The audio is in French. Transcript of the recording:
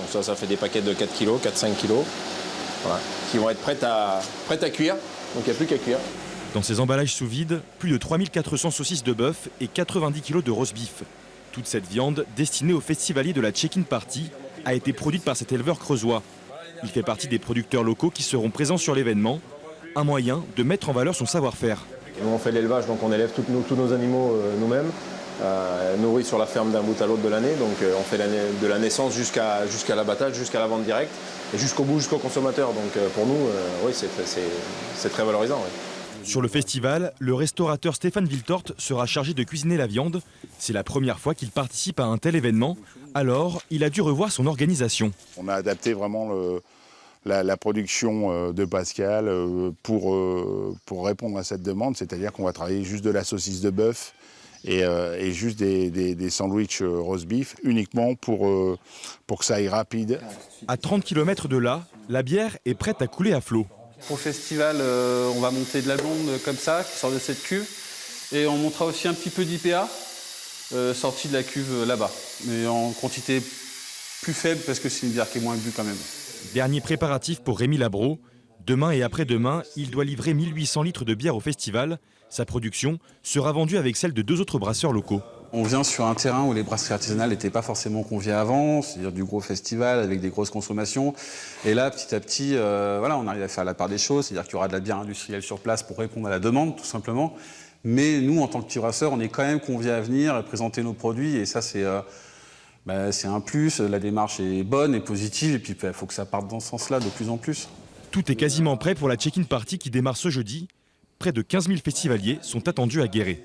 Ça fait des paquets de 4 kg, 4-5 kg, voilà, qui vont être prêtes à cuire. Donc il n'y a plus qu'à cuire. Dans ces emballages sous vide, plus de 3400 saucisses de bœuf et 90 kg de roast beef. Toute cette viande, destinée aux festivaliers de la Check-in Party, a été produite par cet éleveur creusois. Il fait partie des producteurs locaux qui seront présents sur l'événement, un moyen de mettre en valeur son savoir-faire. Nous on fait l'élevage, donc on élève tous nos animaux nous-mêmes, nourris sur la ferme d'un bout à l'autre de l'année. Donc on fait de la naissance jusqu'à l'abattage, jusqu'à la vente directe et jusqu'au bout, jusqu'au consommateur. Donc pour nous, oui, c'est très valorisant. Oui. Sur le festival, le restaurateur Stéphane Viltorte sera chargé de cuisiner la viande. C'est la première fois qu'il participe à un tel événement. Alors, il a dû revoir son organisation. On a adapté vraiment la production de Pascal pour répondre à cette demande. C'est-à-dire qu'on va travailler juste de la saucisse de bœuf et juste des sandwichs roast beef uniquement pour que ça aille rapide. À 30 km de là, la bière est prête à couler à flot. Au festival, on va monter de la blonde comme ça, qui sort de cette cuve. Et on montera aussi un petit peu d'IPA, sorti de la cuve là-bas. Mais en quantité plus faible, parce que c'est une bière qui est moins bu quand même. Dernier préparatif pour Rémi Labro. Demain et après-demain, il doit livrer 1800 litres de bière au festival. Sa production sera vendue avec celle de 2 autres brasseurs locaux. On vient sur un terrain où les brasseries artisanales n'étaient pas forcément conviées avant, c'est-à-dire du gros festival avec des grosses consommations. Et là, petit à petit, voilà, on arrive à faire la part des choses, c'est-à-dire qu'il y aura de la bière industrielle sur place pour répondre à la demande, tout simplement. Mais nous, en tant que petits brasseurs, on est quand même conviés à venir et présenter nos produits. Et ça, c'est un plus. La démarche est bonne et positive. Et puis, il faut que ça parte dans ce sens-là de plus en plus. Tout est quasiment prêt pour la Check-in Party qui démarre ce jeudi. Près de 15 000 festivaliers sont attendus à Guéret.